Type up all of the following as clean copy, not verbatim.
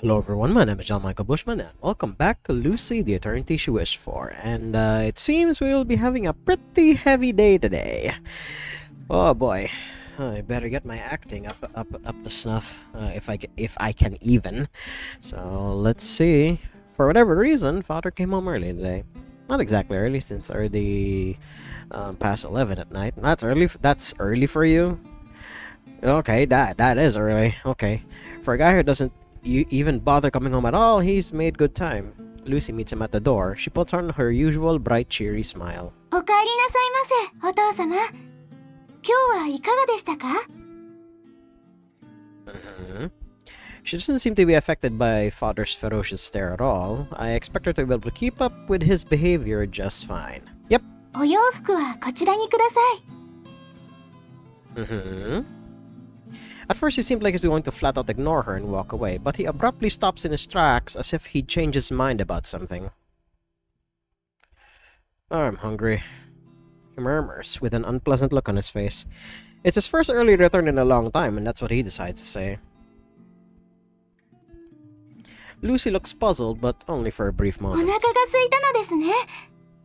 Hello everyone, my name is John Michael Bushman and welcome back to Lucy, the Eternity She Wished For. And it seems we will be having a pretty heavy day today. Oh boy, I better get my acting up to snuff if I can even. So let's see. For whatever reason, Father came home early today. Not exactly early, since already past 11 at night. That's early for you. Okay, that is early. Okay, for a guy who doesn't even bother coming home at all, he's made good time. Lucy meets him at the door. She puts on her usual bright, cheery smile. おかえりなさいませ、お父様。今日はいかがでしたか? She doesn't seem to be affected by Father's ferocious stare at all. I expect her to be able to keep up with his behavior just fine. Yep. お洋服はこちらにください。 At first, he seemed like he's going to flat out ignore her and walk away, but he abruptly stops in his tracks as if he'd changed his mind about something. I'm hungry, he murmurs, with an unpleasant look on his face. It's his first early return in a long time, and that's what he decides to say. Lucy looks puzzled, but only for a brief お moment. 腹が空いたのですね。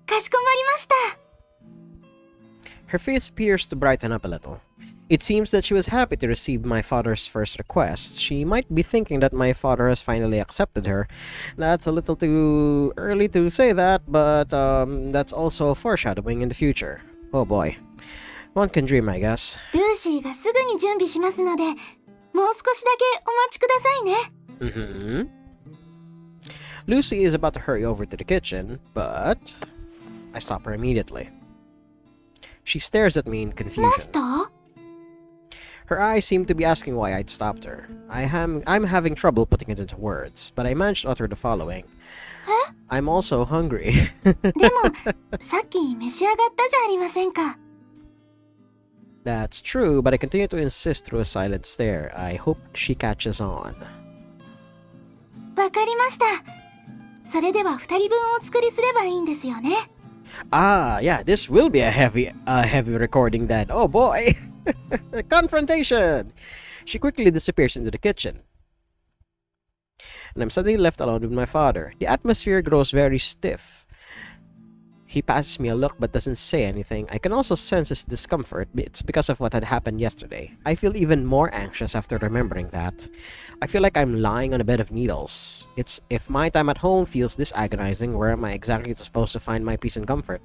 かしこまりました。 Her face appears to brighten up a little. It seems that she was happy to receive my father's first request. She might be thinking that my father has finally accepted her. That's a little too early to say that, but that's also foreshadowing in the future. Oh boy. One can dream, I guess. ルーシーがすぐに準備しますので、もう少しだけお待ちくださいね。Lucy is about to hurry over to the kitchen, but I stop her immediately. She stares at me in マ confusion. スター? Her eyes seem to be asking why I'd stopped her. I'm having trouble putting it into words, but I managed to utter the following. I'm also hungry. でも、さっき召し上がったじゃありませんか。 That's true, but I continue to insist through a silent stare. I hope she catches on. わかりました。それでは二人分お作りすればいいんですよね。 Ah, yeah, this will be a heavy recording then. Oh boy! Confrontation! She quickly disappears into the kitchen. And I'm suddenly left alone with my father. The atmosphere grows very stiff. He passes me a look but doesn't say anything. I can also sense his discomfort. It's because of what had happened yesterday. I feel even more anxious after remembering that. I feel like I'm lying on a bed of needles. It's if my time at home feels this agonizing, where am I exactly supposed to find my peace and comfort?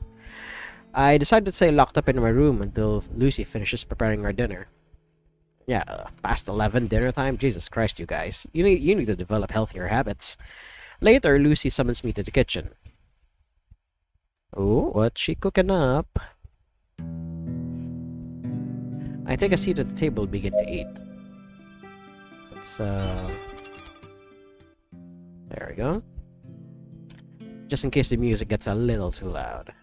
I decided to stay locked up in my room until Lucy finishes preparing our dinner. Yeah, past 11 dinner time? Jesus Christ, you guys. You need to develop healthier habits. Later, Lucy summons me to the kitchen. Oh, what's she cooking up? I take a seat at the table and begin to eat. Let's, there we go. Just in case the music gets a little too loud.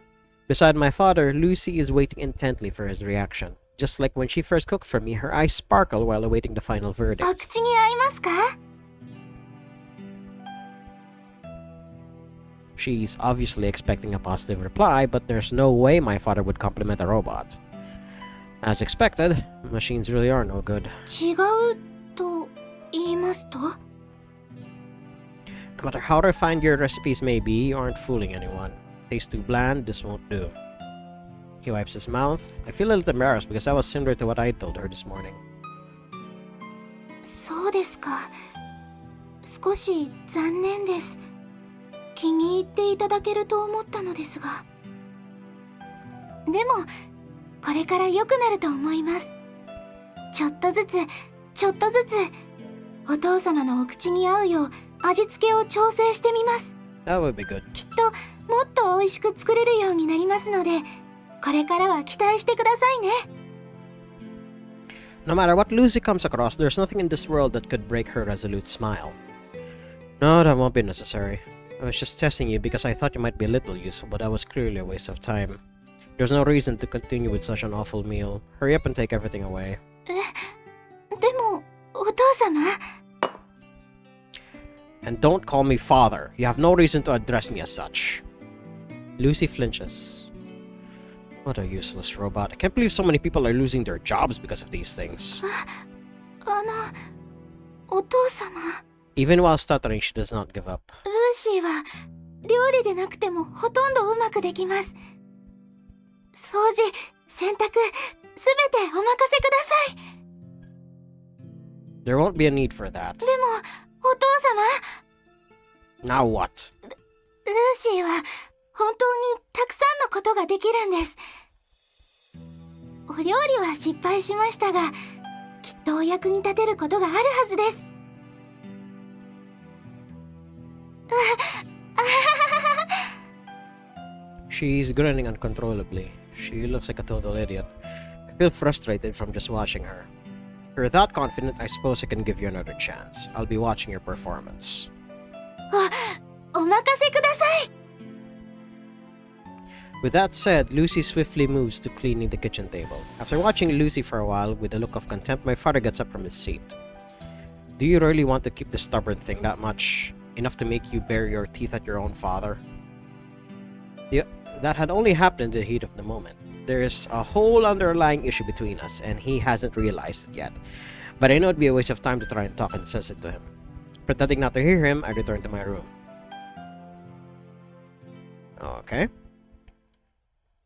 Beside my father, Lucy is waiting intently for his reaction. Just like when she first cooked for me, her eyes sparkle while awaiting the final verdict. お口に合いますか? She's obviously expecting a positive reply, but there's no way my father would compliment a robot. As expected, machines really are no good. 違うと言いますと? No matter how refined your recipes may be, you aren't fooling anyone. Tastes too bland, this won't do. He wipes his mouth. I feel a little embarrassed because that was similar to what I told her this morning. そうですか。少し残念です。気に入っていただけると思ったのですが。でも、これから良くなると思います。ちょっとずつ、お父様のお口に合うよう味付けを調整してみます。That would be good. きっともっと美味しく作れるようになりますので、これからは期待してくださいね。No matter what Lucy comes across, there's nothing in this world that could break her resolute smile. No, that won't be necessary. I was just testing you because I thought you might be a little useful, but that was clearly a waste of time. There's no reason to continue with such an awful meal. Hurry up and take everything away. でも、お父様。 And don't call me father. You have no reason to address me as such. Lucy flinches. What a useless robot. I can't believe so many people are losing their jobs because of these things. お父様。Even while stuttering, she does not give up. ルーシーは料理でなくてもほとんどうまくできます。掃除、洗濯、すべてお任せください。 There won't be a need for that. でも、お父様、 Now what? ルーシーは本当にたくさんのことができるんです。お料理は失敗しましたが、きっとお役に立てることがあるはずです。She's grinning uncontrollably. She looks like a total idiot. I feel frustrated from just watching her. If you're that confident, I suppose I can give you another chance. I'll be watching your performance. お任せください。 With that said, Lucy swiftly moves to cleaning the kitchen table. After watching Lucy for a while with a look of contempt, my father gets up from his seat. Do you really want to keep this stubborn thing that much? Enough to make you bare your teeth at your own father? Yeah, that had only happened in the heat of the moment. There is a whole underlying issue between us, and he hasn't realized it yet. But I know it'd be a waste of time to try and talk and sense it to him. Pretending not to hear him, I return to my room. Okay.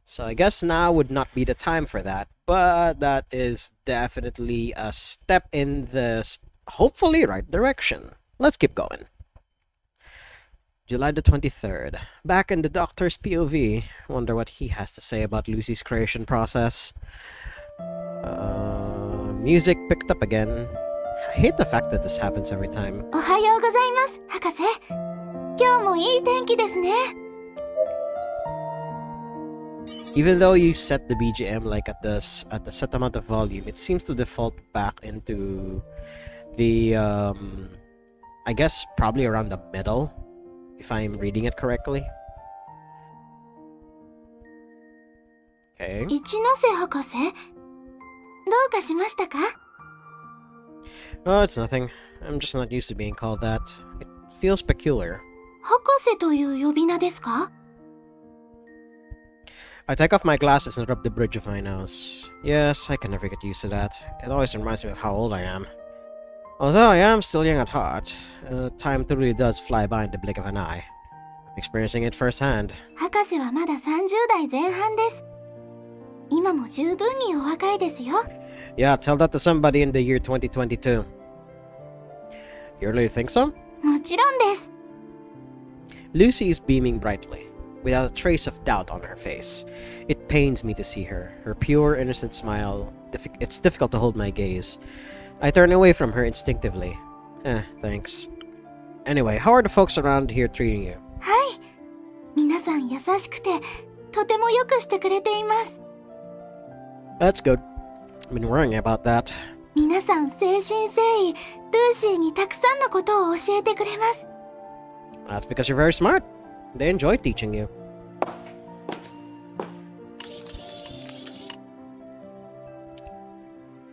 So I guess now would not be the time for that, but that is definitely a step in the hopefully right direction. Let's keep going. July the 23rd. Back in the doctor's POV. Wonder what he has to say about Lucy's creation process. Music picked up again. I hate the fact that this happens every time. おはようございます、博士。今日もいい天気ですね。 Even though you set the BGM like at the set amount of volume, it seems to default back into the I guess probably around the middle, if I'm reading it correctly. Okay. 一ノ瀬博士、どうかしましたか？ Oh, it's nothing. I'm just not used to being called that. It feels peculiar. 博士という呼び名ですか？ I take off my glasses and rub the bridge of my nose. Yes, I can never get used to that. It always reminds me of how old I am. Although I am still young at heart, time truly does fly by in the blink of an eye. I'm experiencing it firsthand. 博士はまだ30代前半です。今も十分にお若いですよ。 Yeah, tell that to somebody in the year 2022. You really think so? もちろんです。 Lucy is beaming brightly, without a trace of doubt on her face. It pains me to see her, her pure, innocent smile. It's difficult to hold my gaze. I turn away from her instinctively. Thanks. Anyway, how are the folks around here treating you? はい。皆さん優しくて、とてもよくしてくれています。 That's good. I've been worrying about that. 皆さん誠心誠意、ルーシーにたくさんのことを教えてくれます。 That's because you're very smart. They enjoy teaching you.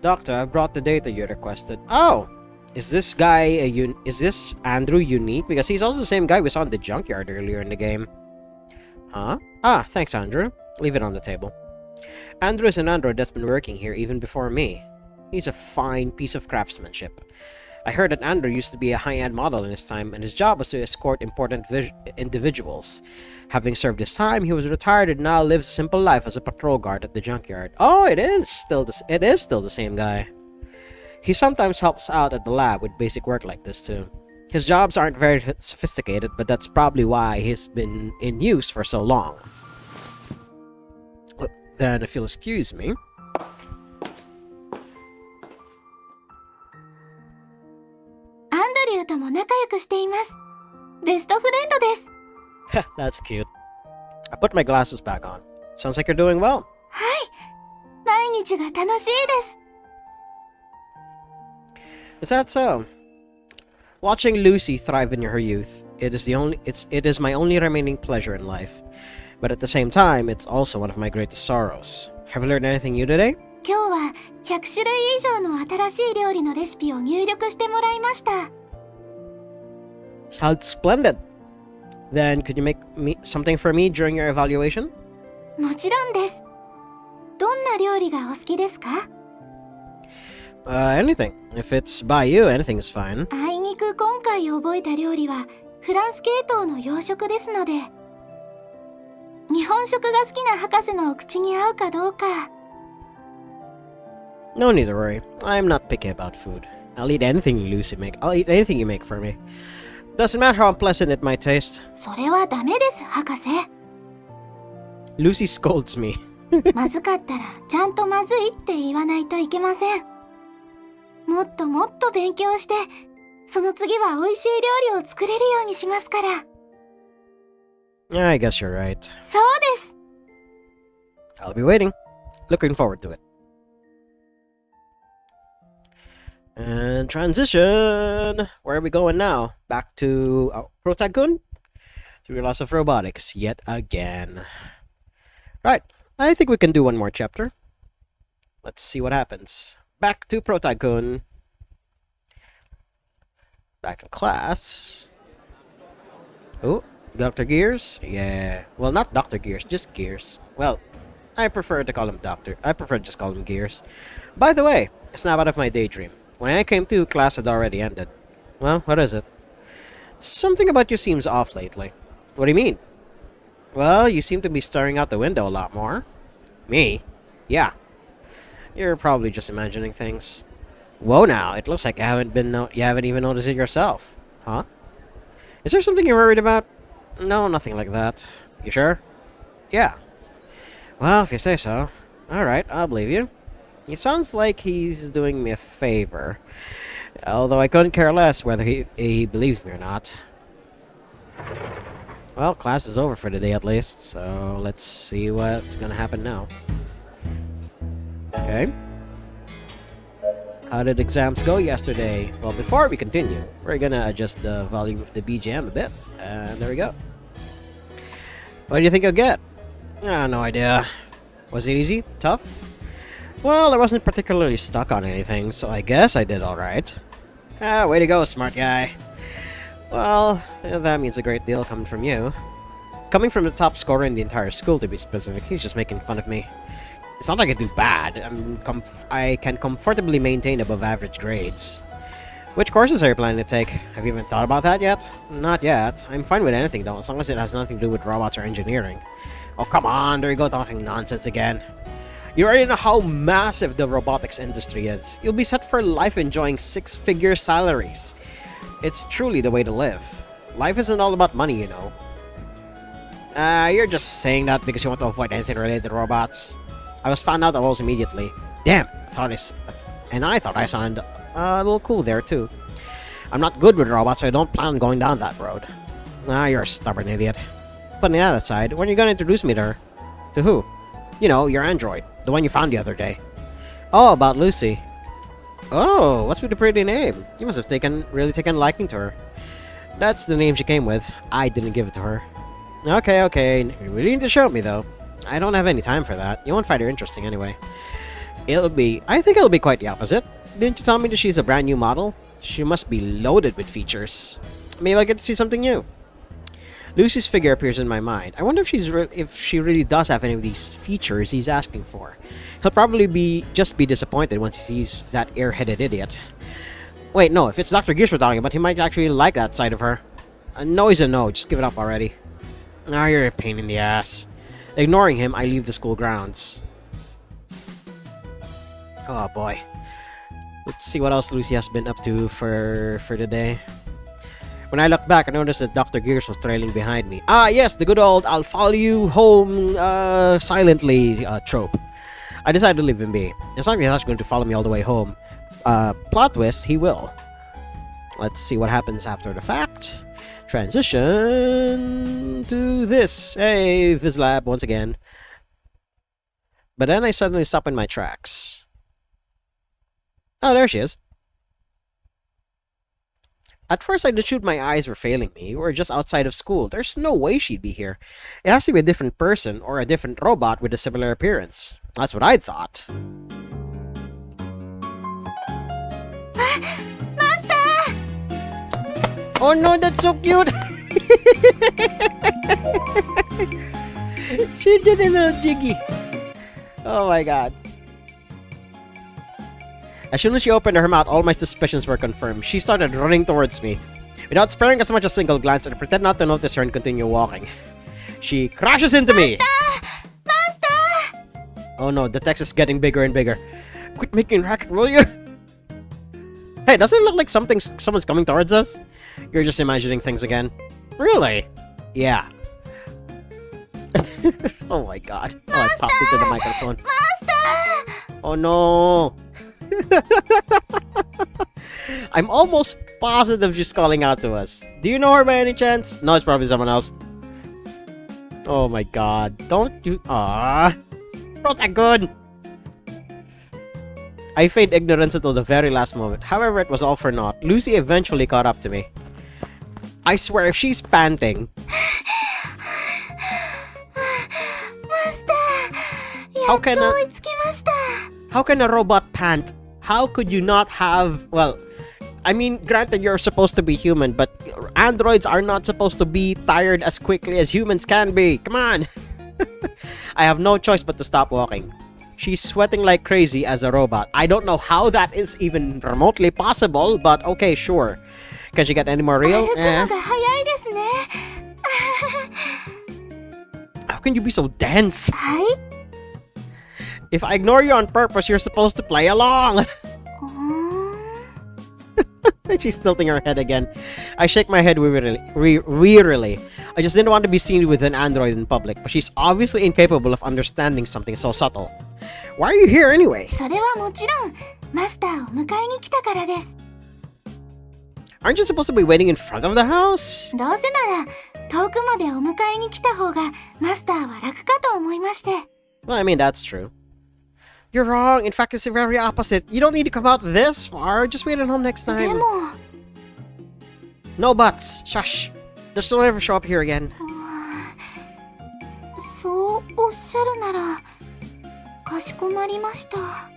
Doctor, I brought the data you requested. Oh! Is this guy is this Andrew unique? Because he's also the same guy we saw in the junkyard earlier in the game. Huh? Ah, thanks Andrew. Leave it on the table. Andrew is an android that's been working here even before me. He's a fine piece of craftsmanship. I heard that Andrew used to be a high-end model in his time, and his job was to escort important individuals. Having served his time, he was retired and now lives a simple life as a patrol guard at the junkyard. Oh, it is still the same guy. He sometimes helps out at the lab with basic work like this too. His jobs aren't very sophisticated, but that's probably why he's been in use for so long. Then, if you'll excuse me. アンドリューとも仲良くしています。ベストフレンドです。 That's cute. I put my glasses back on. Sounds like you're doing well. はい。毎日が楽しいです。 Is that so? Watching Lucy thrive in her youth, it is my only remaining pleasure in life. But at the same time, it's also one of my greatest sorrows. Have you learned anything new today? 今日は100種類以上の新しい料理のレシピを入力してもらいました。 Sounds splendid. Then could you make something for me during your evaluation? もちろんです。どんな料理がお好きですか？ Anything. If it's by you, anything is fine. あいにく今回回覚えた料理はフランス系統の洋食ですので、日本食が好きな博士のお口に合うかどうか。No need to worry. I'm not picky about food. I'll eat anything I'll eat anything you make for me. Doesn't matter how unpleasant it might taste. それはダメです、博士。Lucy scolds me. まずかったらちゃんとまずいって言わないといけません。もっともっと勉強して、その次は美味しい料理を作れるようにしますから。I guess you're right. そうです。I'll be waiting. Looking forward to it. And transition! Where are we going now? Back to Protagon? Through lots of robotics yet again. Right, I think we can do one more chapter. Let's see what happens. Back to Protagon. Back in class. Oh, Dr. Gears? Yeah. Well, not Dr. Gears, just Gears. Well, I prefer to call him Doctor. I prefer to just call him Gears. By the way, snap out of my daydream. When I came to, class had already ended. Well, what is it? Something about you seems off lately. What do you mean? Well, you seem to be staring out the window a lot more. Me? Yeah. You're probably just imagining things. Whoa now, it looks like you haven't even noticed it yourself. Huh? Is there something you're worried about? No, nothing like that. You sure? Yeah. Well, if you say so. Alright, I'll believe you. It sounds like he's doing me a favor. Although I couldn't care less whether he believes me or not. Well, class is over for the day at least, so let's see what's gonna happen now. Okay. How did exams go yesterday? Well, before we continue, we're gonna adjust the volume of the BGM a bit. And there we go. What do you think you'll get? No idea. Was it easy? Tough? Well, I wasn't particularly stuck on anything, so I guess I did alright. Way to go, smart guy. Well, that means a great deal coming from you. Coming from the top scorer in the entire school, to be specific, he's just making fun of me. It's not like I do bad. I can comfortably maintain above average grades. Which courses are you planning to take? Have you even thought about that yet? Not yet. I'm fine with anything though, as long as it has nothing to do with robots or engineering. Oh, come on, there you go talking nonsense again. You already know how massive the robotics industry is. You'll be set for life enjoying six-figure salaries. It's truly the way to live. Life isn't all about money, you know. You're just saying that because you want to avoid anything related to robots. I was found out almost immediately. Damn, I thought I sounded a little cool there too. I'm not good with robots, so I don't plan on going down that road. You're a stubborn idiot. Putting that aside, when are you gonna introduce me to her? To who? You know, your android. The one you found the other day. Oh, about Lucy. Oh, what's with the pretty name? You must have really taken a liking to her. That's the name she came with. I didn't give it to her. Okay. You really need to show me, though. I don't have any time for that. You won't find her interesting anyway. I think it'll be quite the opposite. Didn't you tell me that she's a brand new model? She must be loaded with features. Maybe I'll get to see something new. Lucy's figure appears in my mind. I wonder if she really does have any of these features he's asking for. He'll probably just be disappointed once he sees that airheaded idiot. Wait, no, if it's Dr. Gears we're talking about, he might actually like that side of her. A no is a no, just give it up already. You're a pain in the ass. Ignoring him, I leave the school grounds. Oh boy. Let's see what else Lucy has been up to for the day. When I looked back, I noticed that Dr. Gears was trailing behind me. Yes, the good old I'll follow you home silently trope. I decided to leave him be. It's not like he's going to follow me all the way home. Plot twist, he will. Let's see what happens after the fact. Transition to this. Hey, Vizlab once again. But then I suddenly stop in my tracks. Oh, there she is. At first, I assumed my eyes were failing me. We're just outside of school. There's no way she'd be here. It has to be a different person or a different robot with a similar appearance. That's what I thought. Master! Oh no, that's so cute! She did a little jiggy. Oh my god. As soon as she opened her mouth, all my suspicions were confirmed. She started running towards me. Without sparing as much as a single glance, I pretend not to notice her and continue walking. She crashes into me! Oh no, the text is getting bigger and bigger. Quit making racket, will you? Hey, doesn't it look like someone's coming towards us? You're just imagining things again. Really? Yeah. Oh my god. Oh, I popped into the microphone. Master! Oh no! I'm almost positive she's calling out to us. Do you know her by any chance? No, it's probably someone else. Oh my god. Don't you... Ah, not that good! I feigned ignorance until the very last moment. However, it was all for naught. Lucy eventually caught up to me. I swear, if she's panting... How can a robot pant? How could you not have... Well, I mean, granted, you're supposed to be human, but androids are not supposed to be tired as quickly as humans can be. Come on! I have no choice but to stop walking. She's sweating like crazy as a robot. I don't know how that is even remotely possible, but okay, sure. Can she get any more real? How can you be so dense? If I ignore you on purpose, you're supposed to play along. She's tilting her head again. I shake my head wearily. I just didn't want to be seen with an android in public, but she's obviously incapable of understanding something so subtle. Why are you here anyway? Aren't you supposed to be waiting in front of the house? Well, I mean, that's true. You're wrong. In fact, it's the very opposite. You don't need to come out this far. Just wait at home next time. No buts. Shush. Just don't ever show up here again.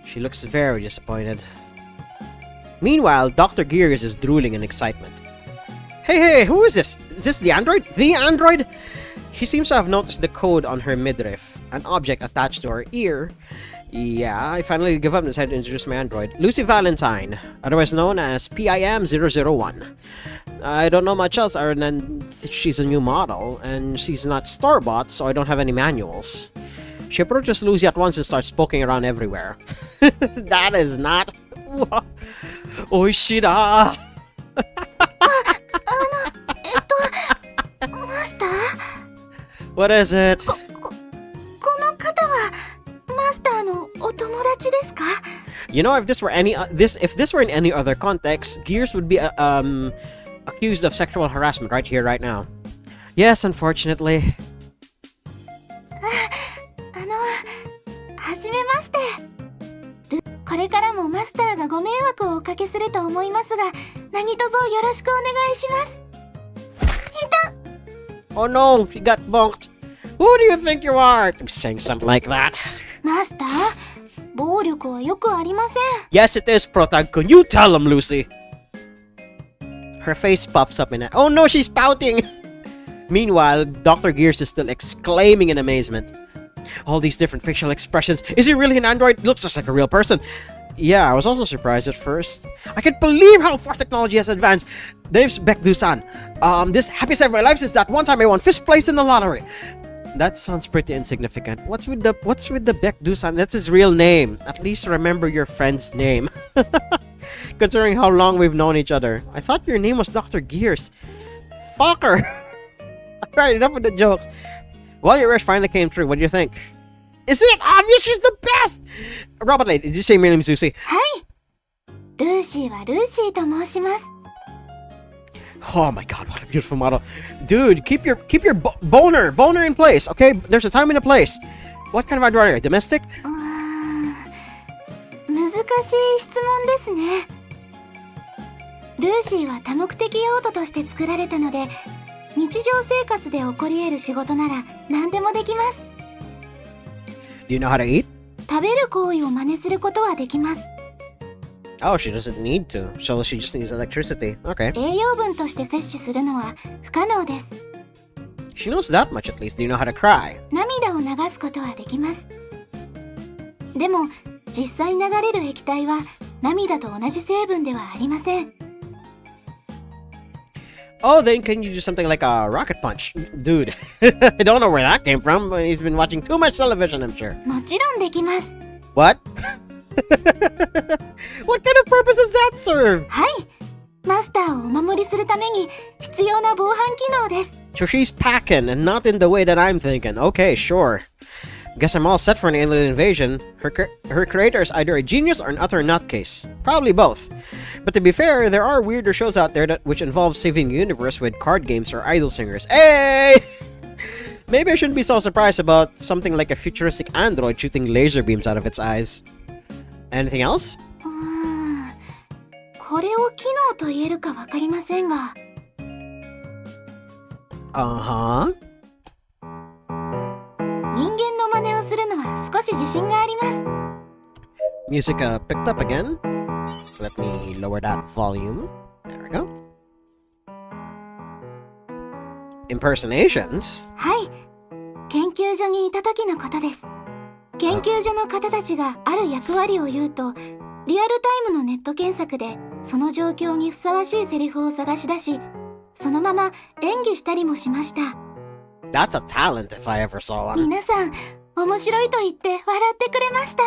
She looks very disappointed. Meanwhile, Dr. Gears is drooling in excitement. Hey, who is this? Is this the android? The android? She seems to have noticed the code on her midriff, an object attached to her ear. Yeah, I finally give up and decided to introduce my android. Lucy Valentine, otherwise known as PIM-001. I don't know much else other than she's a new model, and she's not store-bought, so I don't have any manuals. She approaches Lucy at once and starts poking around everywhere. That is not... Oishida! What is it? You know, if this were in any other context, Gears would be accused of sexual harassment right here, right now. Yes, unfortunately. Oh no, she got bonked. Who do you think you are? I'm saying something like that. Yes, it is, Protag. You tell him, Lucy. Her face puffs up in it. Oh no, she's pouting. Meanwhile, Dr. Gears is still exclaiming in amazement. All these different facial expressions. Is he really an android? It looks just like a real person. Yeah, I was also surprised at first. I can't believe how far technology has advanced. There's Baek-do-san. This happiest day of my life since that one time I won 5th place in the lottery. That sounds pretty insignificant. What's with the Baek-do-san? That's his real name. At least remember your friend's name. Considering how long we've known each other. I thought your name was Dr. Gears. Fucker! Alright, enough with the jokes. Well, your wish finally came true. What do you think? Isn't it obvious she's the best? Robot lady, did you say my name is Lucy? Oh my god, what a beautiful model. Dude, keep your boner in place, okay? There's a time and a place. What kind of android are you? Domestic? Do you know how to eat? Oh, she doesn't need to. So she just needs electricity. Okay. She knows that much at least. Do you know how to cry? Oh, then can you do something like a rocket punch? Dude, I don't know where that came from, but he's been watching too much television, I'm sure. もちろんできます。 What? What kind of purpose does that serve? はい。マスターをお守りするために必要な防犯機能です。 So she's packing, and not in the way that I'm thinking. Okay, sure. Guess I'm all set for an alien invasion. Her creator is either a genius or an utter nutcase. Probably both. But to be fair, there are weirder shows out there which involve saving the universe with card games or idol singers. Hey! Maybe I shouldn't be so surprised about something like a futuristic android shooting laser beams out of its eyes. Anything else? これを機能と言えるかわかりませんが。Uh-huh. 人間の真似をするのは少し自信があります。 Music picked up again. Let me lower that volume. There we go. Impersonations? はい。研究所にいた時のことです。研究所の方たちがある役割を言うと、リアルタイムのネット検索でその状況にふさわしいセリフを探し出し、そのまま演技したりもしました。 That's a talent if I ever saw one. 皆さん、面白いと言って笑ってくれました。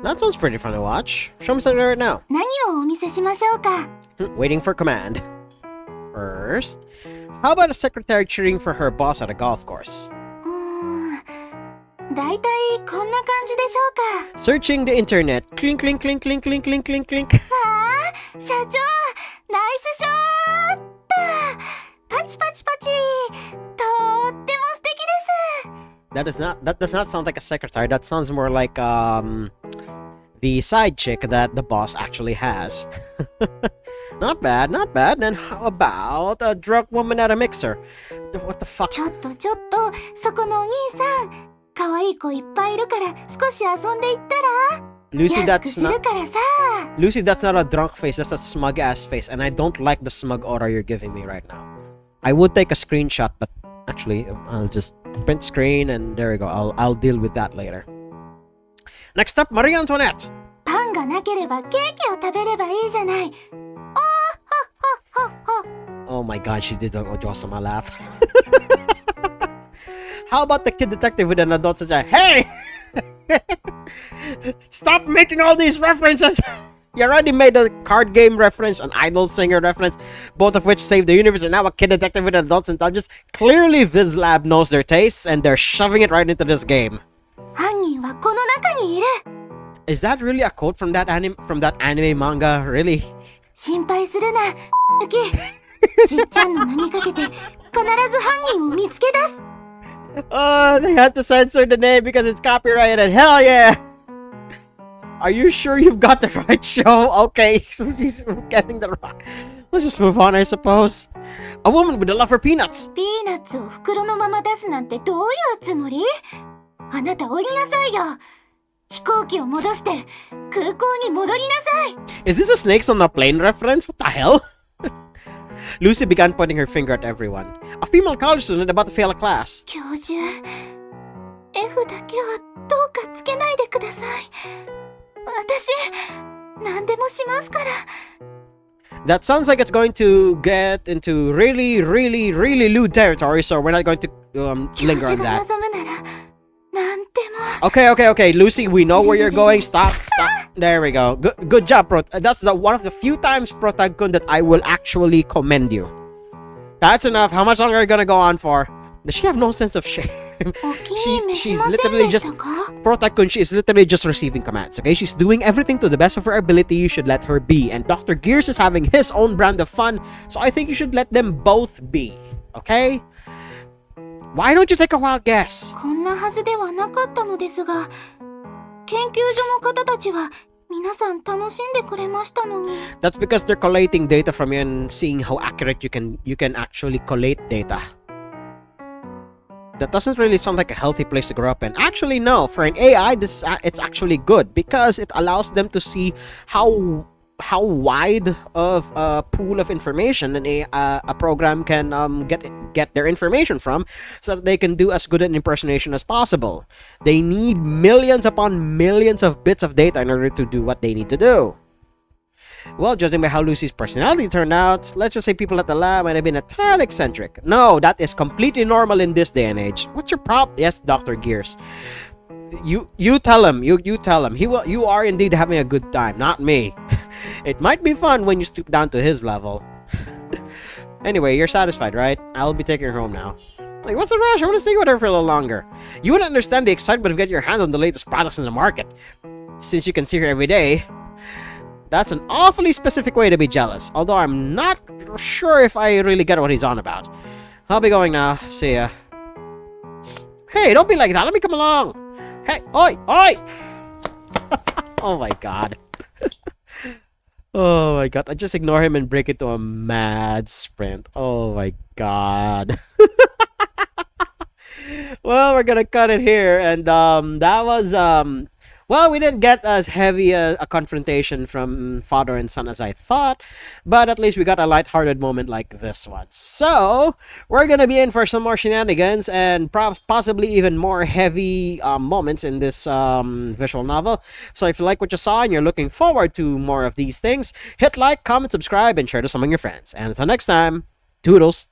That sounds pretty fun to watch. Show me something right now. 何をお見せしましょうか。 Waiting for command. First, how about a secretary cheering for her boss at a golf course? だいたいこんな感じでしょうか。 Searching the internet. Clink, clink, clink, clink, clink, clink, clink, clink. わあ、社長、ナイスショット。パチパチパチ。とっても素敵です。 That does not sound like a secretary. That sounds more like the side chick that the boss actually has. Not bad, not bad. Then how about a drunk woman at a mixer? What the fuck? ちょっと、そこのお兄さん。可愛い子いっぱいいるから少し遊んでいったら。 Lucy, 安く that's する not からさ。 Lucy, that's not a drunk face. That's a smug ass face, and I don't like the smug aura you're giving me right now. I would take a screenshot, but actually, I'll just print screen, and there we go. I'll deal with that later. Next up, Marie Antoinette. パンがなければケーキを食べればいいじゃない。Oh my god, she did an Ojosama laugh. How about the kid detective with an adult such a hey? Stop making all these references. You already made a card game reference, an idol singer reference, both of which saved the universe, and now a kid detective with an adult intelligence. Clearly, VizLab knows their tastes, and they're shoving it right into this game. 犯人はこの中にいる。 Is that really a quote from that anime manga? Really? 心配するな。じっちゃんの名にかけて必ず犯人を見つけ出す。 They had to censor the name because it's copyrighted. Hell yeah! Are you sure you've got the right show? Okay, so she's getting the right. Let's just move on, I suppose. A woman with a love for peanuts. ピーナッツを袋のまま出すなんてどういうつもり？あなた降りなさいよ。飛行機を戻して空港に戻りなさい。 Is this a Snakes on a Plane reference? What the hell? Lucy began pointing her finger at everyone. A female college student about to fail a class. 教授、F だけはどうかつけないでください。私、何でもしますから。 That sounds like it's going to get into really, really, really lewd territory, so we're not going to linger on that. 教授が望むなら、なんでも。 Okay, Lucy, we know where you're going. Stop. There we go. Good job, That's one of the few times, Protag-kun, that I will actually commend you. That's enough. How much longer are you gonna go on for? Does she have no sense of shame? she's literally just... Protag-kun, she is literally just receiving commands, okay? She's doing everything to the best of her ability. You should let her be. And Dr. Gears is having his own brand of fun, so I think you should let them both be, okay? Why don't you take a wild guess? こんなはずではなかったのですが、研究所の方たちは皆さん楽しんでくれましたのに。 That's because they're collating data from you and seeing how accurate you can actually collate data. That doesn't really sound like a healthy place to grow up in. Actually, no. For an AI, it's actually good because it allows them to see how wide of a pool of information a program can get their information from, so that they can do as good an impersonation as possible. They need millions upon millions of bits of data in order to do what they need to do. Well, judging by how Lucy's personality turned out, let's just say people at the lab might have been a tad eccentric. No, that is completely normal in this day and age. What's your problem? Yes, Dr. Gears. You tell him. You tell him. You are indeed having a good time, not me. It might be fun when you stoop down to his level. Anyway, you're satisfied, right? I'll be taking her home now. Like, what's the rush? I want to stay with her for a little longer. You wouldn't understand the excitement of getting your hands on the latest products in the market. Since you can see her every day, that's an awfully specific way to be jealous. Although I'm not sure if I really get what he's on about. I'll be going now. See ya. Hey, don't be like that. Let me come along. Hey, oi, oi! Oh my god. Oh my god. I just ignore him and break into a mad sprint. Oh my god. Well, we're gonna cut it here, and that was well, we didn't get as heavy a confrontation from father and son as I thought, but at least we got a lighthearted moment like this one. So we're gonna be in for some more shenanigans and possibly even more heavy moments in this visual novel. So if you like what you saw and you're looking forward to more of these things, hit like, comment, subscribe, and share this among your friends. And until next time, toodles.